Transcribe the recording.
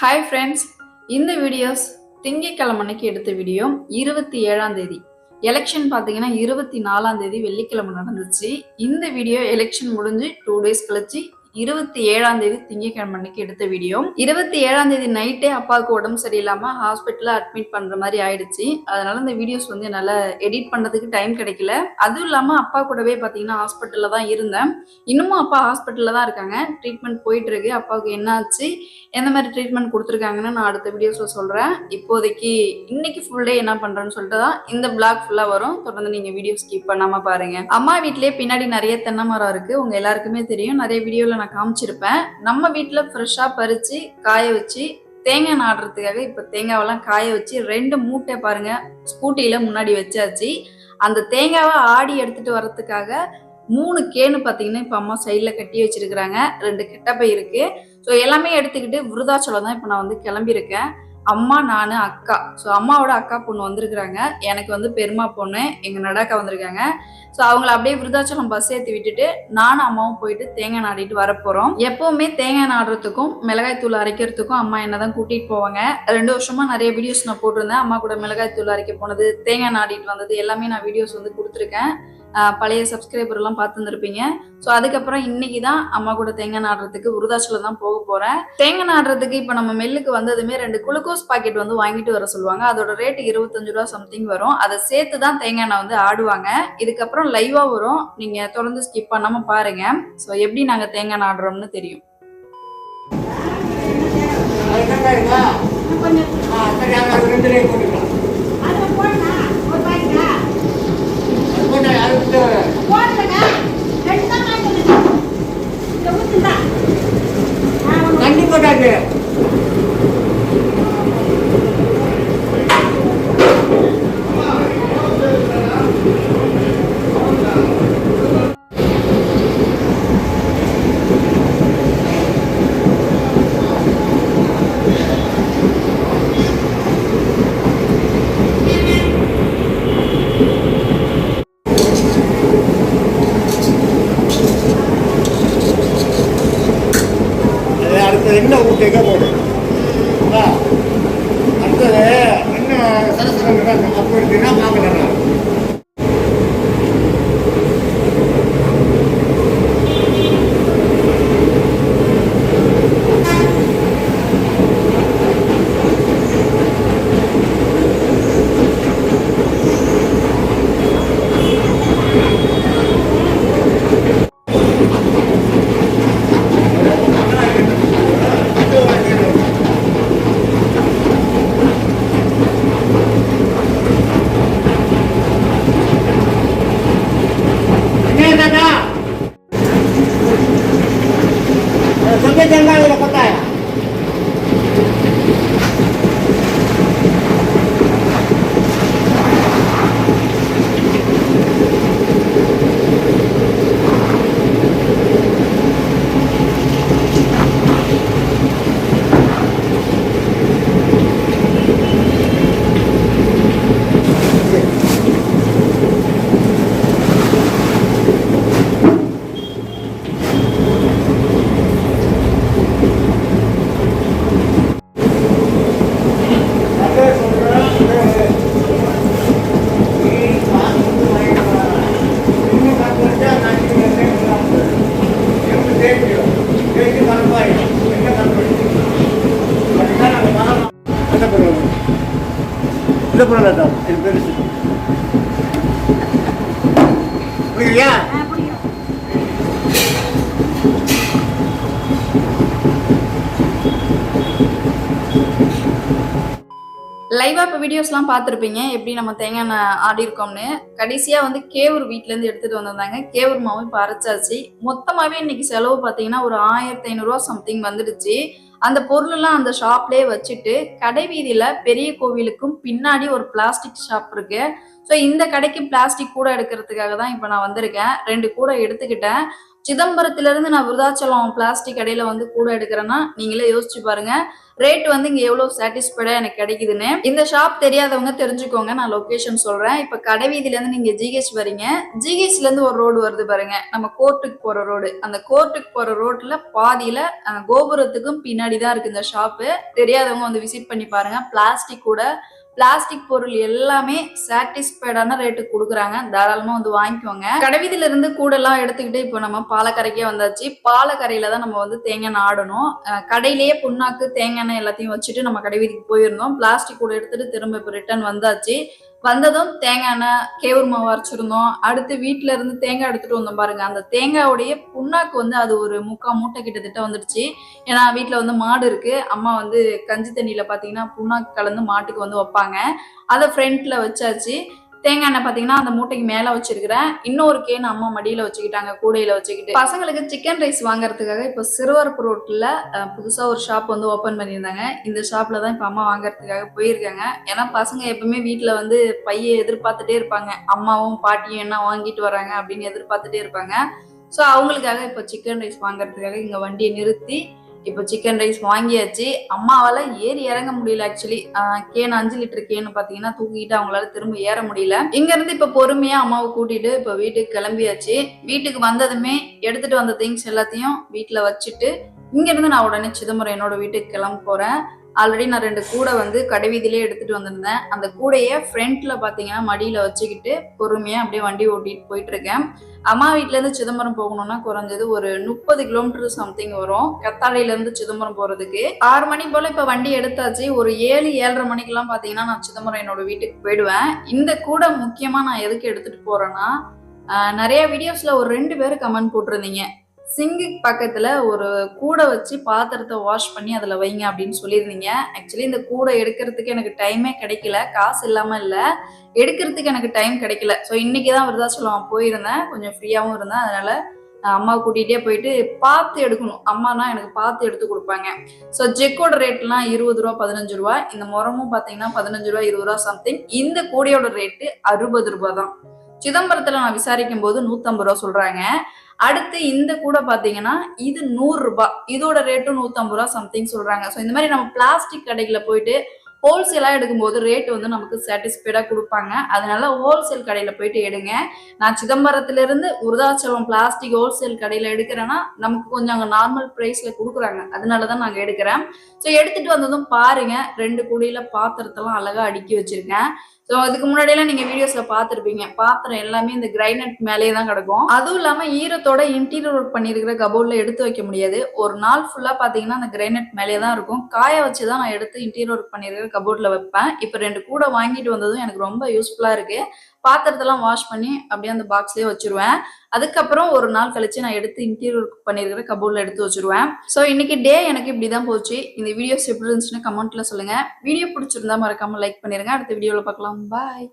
Hi friends, இந்த videos திங்கட்கிழமை அன்னைக்கு எடுத்த வீடியோ. 27ஆம் தேதி எலெக்ஷன் பார்த்தீங்கன்னா 24ஆம் தேதி வெள்ளிக்கிழமை நடந்துச்சு. இந்த வீடியோ எலெக்ஷன் முடிஞ்சு 2 டேஸ் கழிச்சு 27ஆம் தேதி திங்கட்கிழமை அன்னைக்கு எடுத்த வீடியோ. 27ஆம் தேதி நைட்டே அப்பாவுக்கு உடம்பு சரியில்லாம ஹாஸ்பிட்டல்ல அட்மிட் பண்ற மாதிரி ஆயிடுச்சு. அதனால இந்த வீடியோஸ் வந்து என்னால எடிட் பண்றதுக்கு டைம் கிடைக்கல. அதுவும் இல்லாம அப்பா கூடவே பாத்தீங்கன்னா ஹாஸ்பிட்டல்ல தான் இருந்தேன். இன்னமும் அப்பா ஹாஸ்பிட்டல்ல தான் இருக்காங்க. ட்ரீட்மெண்ட் போயிட்டு இருக்கு. அப்பாவுக்கு என்ன ஆச்சு, எந்த மாதிரி ட்ரீட்மெண்ட் கொடுத்துருக்காங்கன்னு நான் அடுத்த வீடியோஸ்ல சொல்றேன். இப்போதைக்கு இன்னைக்கு ஃபுல் டே என்ன பண்றேன்னு சொல்லிட்டு தான் இந்த பிளாக் ஃபுல்லா வரும். தொடர்ந்து நீங்க வீடியோ ஸ்கிப் பண்ணாம பாருங்க. அம்மா வீட்லயே பின்னாடி நிறைய தென்னை மரம் இருக்கு. உங்க எல்லாருக்குமே தெரியும், நிறைய வீடியோல நான் காமிச்சிருப்பேன். நம்ம வீட்டுல ஃப்ரெஷ்ஷா பறிச்சு காய வச்சு தேங்காய் நாடுறதுக்காக இப்ப தேங்காவெல்லாம் காய வச்சு 2 மூட்டை பாருங்க ஸ்கூட்டில முன்னாடி வச்சாச்சு. அந்த தேங்காவை ஆடி எடுத்துட்டு வர்றதுக்காக 3 கேனு பார்த்தீங்கன்னா இப்போ அம்மா சைடில் கட்டி வச்சிருக்கிறாங்க. 2 கெட்டப்பை இருக்கு. ஸோ எல்லாமே எடுத்துக்கிட்டு விருதாச்சலம் தான் இப்போ நான் வந்து கிளம்பியிருக்கேன். அம்மா, நான், அக்கா. ஸோ அம்மாவோட அக்கா பொண்ணு வந்திருக்கிறாங்க. எனக்கு வந்து பெருமா பொண்ணு எங்கள் நடாக்கா வந்திருக்காங்க. ஸோ அவங்கள அப்படியே விருதாச்சலம் பஸ் ஏற்றி விட்டுட்டு நானும் அம்மாவும் போயிட்டு தேங்காய் நாடிட்டு வரப்போகிறோம். எப்போவுமே தேங்காய் நாடுறதுக்கும் மிளகாய் தூள் அரைக்கிறதுக்கும் அம்மா என்ன தான் கூட்டிகிட்டு போவாங்க. 2 வருஷமா நிறைய வீடியோஸ் நான் போட்டிருந்தேன். அம்மா கூட மிளகாய் தூள் அரைக்க போனது, தேங்காய் நாடிட்டு வந்தது எல்லாமே நான் வீடியோஸ் வந்து கொடுத்துருக்கேன். பழைய சப்ஸ்கிரைபர் எல்லாம் பார்த்துருப்பீங்க. ஸோ அதுக்கப்புறம் இன்னைக்கு தான் அம்மா கூட தேங்காய் நாடுறதுக்கு விருதாச்சலம் தான் போக போறேன். தேங்காய் நாடுறதுக்கு இப்போ நம்ம மில்லுக்கு வந்ததுமே 2 குளுக்கோஸ் பாக்கெட் வந்து வாங்கிட்டு வர சொல்லுவாங்க. அதோட ரேட் 25 ரூபா சம்திங் வரும். அதை சேர்த்து தான் தேங்காய் எண்ணெய் வந்து ஆடுவாங்க. இதுக்கப்புறம் லைவா வரும், நீங்க தொடர்ந்து ஸ்கிப் பண்ணாம பாருங்க. ஸோ எப்படி நாங்க தேங்காய் நாடுறோம்னு தெரியும். என்ன ஊட்டிக்க போடும் அடுத்தது என்ன சரசரம் அப்போ இருக்குன்னா பார்க்கலாம். जंगल पता है லைவா இப்போ வீடியோஸ்லாம் பார்த்துருப்பீங்க எப்படி நம்ம தேங்காய் எண்ணெய் ஆடி இருக்கோம்னு. கடைசியாக வந்து கேவூர் வீட்டிலேருந்து எடுத்துகிட்டு வந்திருந்தாங்க. கேவூர் மாவும் இப்போ அரைச்சாச்சு. மொத்தமாகவே இன்னைக்கு செலவு பார்த்தீங்கன்னா ஒரு 1500 ரூபா சம்திங் வந்துடுச்சு. அந்த பொருளெல்லாம் அந்த ஷாப்லேயே வச்சுட்டு கடை வீதியில் பெரிய கோவிலுக்கும் பின்னாடி ஒரு பிளாஸ்டிக் ஷாப் இருக்கு. ஸோ இந்த கடைக்கு பிளாஸ்டிக் கூட எடுக்கிறதுக்காக தான் இப்போ நான் வந்திருக்கேன். 2 கூட எடுத்துக்கிட்டேன். சிதம்பரத்திலிருந்து நான் விருதாச்சலம் பிளாஸ்டிக் கடையில வந்து கூட எடுக்கிறேன்னா நீங்களே யோசிச்சு பாருங்க. ரேட் வந்து இங்க எவ்வளவு சாட்டிஸ்ஃபைடா எனக்கு கிடைக்குதுன்னு. இந்த ஷாப் தெரியாதவங்க தெரிஞ்சுக்கோங்க. நான் லொகேஷன் சொல்றேன். இப்ப கடைவீதியில இருந்து நீங்க ஜிஹெச் வரீங்க. ஜிஹெச்ல இருந்து ஒரு ரோடு வருது பாருங்க. நம்ம கோர்ட்டுக்கு போற ரோடு. அந்த கோர்ட்டுக்கு போற ரோட்ல பாதியில கோபுரத்துக்கும் பின்னாடி தான் இருக்கு இந்த ஷாப்பு. தெரியாதவங்க வந்து விசிட் பண்ணி பாருங்க. பிளாஸ்டிக் பொருள் எல்லாமே சாட்டிஸ்ஃபைடான ரேட்டுக்கு கொடுக்குறாங்க. தாராளமா வந்து வாங்கிக்கோங்க. கடைவீதியில இருந்து கூட எல்லாம் எடுத்துக்கிட்டு இப்போ நம்ம பாலக்கரைக்கே வந்தாச்சு. பாலக்கரையில தான் நம்ம வந்து தேங்காய் எண்ணெய் ஆடணும். கடையிலேயே புண்ணாக்கு தேங்காய் எண்ணெய் எல்லாத்தையும் வச்சுட்டு நம்ம கடைவீதிக்கு போயிருந்தோம். பிளாஸ்டிக் கூட எடுத்துட்டு திரும்ப இப்போ ரிட்டர்ன் வந்தாச்சு. வந்ததும் தேங்காய் எண்ணெய் கேவுரு மாவு அரைச்சிருந்தோம். அடுத்து வீட்டுல இருந்து தேங்காய் எடுத்துட்டு வந்தோம் பாருங்க. அந்த தேங்காயோடைய புண்ணாக்கு வந்து அது ஒரு 3/4 மூட்டை கிட்டத்தட்ட வந்துடுச்சு. ஏன்னா வீட்டுல வந்து மாடு இருக்கு. அம்மா வந்து கஞ்சி தண்ணியில பாத்தீங்கன்னா புண்ணாக்கு கலந்து மாட்டுக்கு வந்து வைப்பாங்க. அதை ஃப்ரண்ட்ல வச்சாச்சு. தேங்காய் எண்ணெய் பாத்தீங்கன்னா அந்த மூட்டைக்கு மேல வச்சிருக்கிறேன். இன்னொரு கேன் அம்மா மடியில வச்சுக்கிட்டாங்க, கூடையில வச்சுக்கிட்டு. பசங்களுக்கு சிக்கன் ரைஸ் வாங்குறதுக்காக இப்ப சிறுவரப்பு ரோட்ல புதுசா ஒரு ஷாப் வந்து ஓபன் பண்ணியிருந்தாங்க. இந்த ஷாப்ல தான் இப்ப அம்மா வாங்குறதுக்காக போயிருக்காங்க. ஏன்னா பசங்க எப்பவுமே வீட்டுல வந்து பைய எதிர்பார்த்துட்டே இருப்பாங்க. அம்மாவும் பாட்டியும் என்ன வாங்கிட்டு வராங்க அப்படின்னு எதிர்பார்த்துட்டே இருப்பாங்க. ஸோ அவங்களுக்காக இப்போ சிக்கன் ரைஸ் வாங்குறதுக்காக இங்க வண்டியை நிறுத்தி இப்போ சிக்கன் ரைஸ் வாங்கியாச்சு. அம்மாவால ஏறி இறங்க முடியல. ஆக்சுவலி கேன் 5 லிட்டர் கேன் பாத்தீங்கன்னா தூக்கிட்டு அவங்களால திரும்ப ஏற முடியல. இங்க இருந்து இப்ப பொறுமையா அம்மாவை கூட்டிட்டு இப்ப வீட்டுக்கு கிளம்பியாச்சு. வீட்டுக்கு வந்ததுமே எடுத்துட்டு வந்த திங்ஸ் எல்லாத்தையும் வீட்டுல வச்சுட்டு இங்க இருந்து நான் உடனே சிதம்பரம் என்னோட வீட்டுக்கு கிளம்ப போறேன். ஆல்ரெடி நான் 2 கூடை வந்து கடைவீதியிலே எடுத்துட்டு வந்திருந்தேன். அந்த கூடையை ஃப்ரண்ட்ல பாத்தீங்கன்னா மடியில வச்சுக்கிட்டு பொறுமையா அப்படியே வண்டி ஓட்டிட்டு போயிட்டு இருக்கேன். அம்மா வீட்டுல இருந்து சிதம்பரம் போகணும்னா குறைஞ்சது ஒரு 30 கிலோமீட்டர் சம்திங் வரும். கத்தாழையில இருந்து சிதம்பரம் போறதுக்கு 6 மணி போல இப்ப வண்டி எடுத்தாச்சு. ஒரு 7-7:30 மணிக்கெல்லாம் பாத்தீங்கன்னா நான் சிதம்பரம் என்னோட வீட்டுக்கு போயிடுவேன். இந்த கூடை முக்கியமா நான் எதுக்கு எடுத்துட்டு போறேன்னா, நிறைய வீடியோஸ்ல ஒரு 2 பேர் கமெண்ட் போட்டிருந்தீங்க. சிங்கு பக்கத்துல ஒரு கூடை வச்சு பாத்திரத்தை வாஷ் பண்ணி அதுல வைங்க அப்படின்னு சொல்லியிருந்தீங்க. ஆக்சுவலி இந்த கூடை எடுக்கிறதுக்கு எனக்கு டைமே கிடைக்கல. காசு இல்லாம இல்ல, எடுக்கிறதுக்கு எனக்கு டைம் கிடைக்கல. ஸோ இன்னைக்குதான் விருதாச்சலம் போயிருந்தேன். கொஞ்சம் ஃப்ரீயாவும் இருந்தேன். அதனால அம்மாவை கூட்டிகிட்டே போயிட்டு பார்த்து எடுக்கணும். அம்மானா எனக்கு பார்த்து எடுத்து கொடுப்பாங்க. ஸோ ஜெக்கோட ரேட்லாம் 20 ரூபா 15 ரூபா. இந்த முறமும் பார்த்தீங்கன்னா 15 ரூபா 20 ரூபா சம்திங். இந்த கூடையோட ரேட்டு 60 ரூபா தான். சிதம்பரத்துல நான் விசாரிக்கும் போது 150 ரூபா சொல்றாங்க. அடுத்து இந்த கூட பாத்தீங்கன்னா இது 100 ரூபாய். இதோட ரேட்டும் 150 ரூபா சம்திங் சொல்றாங்க. ஸோ இந்த மாதிரி நம்ம பிளாஸ்டிக் கடைகளை போயிட்டு ஹோல்சேலா எடுக்கும்போது ரேட் வந்து நமக்கு சாட்டிஸ்ஃபைடா கொடுப்பாங்க. அதனால ஹோல்சேல் கடையில போயிட்டு எடுங்க. நான் சிதம்பரத்துல இருந்து விருதாச்சலம் பிளாஸ்டிக் ஹோல்சேல் கடையில எடுக்கிறேன்னா நமக்கு கொஞ்சம் அங்க நார்மல் பிரைஸ்ல கொடுக்குறாங்க. அதனாலதான் நாங்க எடுக்கிறேன். ஸோ எடுத்துட்டு வந்ததும் பாருங்க, 2 கூடையில பாத்திரத்தெல்லாம் அழகா அடுக்கி வச்சிருக்கேன். ஸோ அதுக்கு முன்னாடியெல்லாம் நீங்க வீடியோஸ்ல பார்த்துருப்பீங்க. பாத்திரம் எல்லாமே இந்த கிரைனட் மேலேயே தான் கிடக்கும். அதுவும் இல்லாம ஈரத்தோட இன்டீரியர் ஒர்க் பண்ணிருக்கிற கபோர்ட்ல எடுத்து வைக்க முடியாது. ஒரு நாள் ஃபுல்லா பாத்தீங்கன்னா அந்த கிரைனட் மேலேயே தான் இருக்கும். காய வச்சுதான் நான் எடுத்து இன்டீரியர் ஒர்க் பண்ணிருக்கிற கபோர்ட்ல வைப்பேன். இப்ப 2 கூடை வாங்கிட்டு வந்ததும் எனக்கு ரொம்ப யூஸ்ஃபுல்லா இருக்கு. பாத்திரத்தெல்லாம் வாஷ் பண்ணி அப்படியே அந்த பாக்ஸ்லயே வச்சிருவேன். அதுக்கப்புறம் ஒரு நாள் கழிச்சு நான் எடுத்து இன்டீரியர் ஒர்க் பண்ணிருக்கிற கபோர்ட்ல எடுத்து வச்சிருவேன். ஸோ இன்னைக்கு டே எனக்கு இப்படிதான் போச்சு. இந்த வீடியோஸ் எப்படி இருந்துச்சுன்னு கமெண்ட்ல சொல்லுங்க. வீடியோ பிடிச்சிருந்தா மறக்காம லைக் பண்ணிருங்க. அடுத்த வீடியோல பார்க்கலாம். பாய்.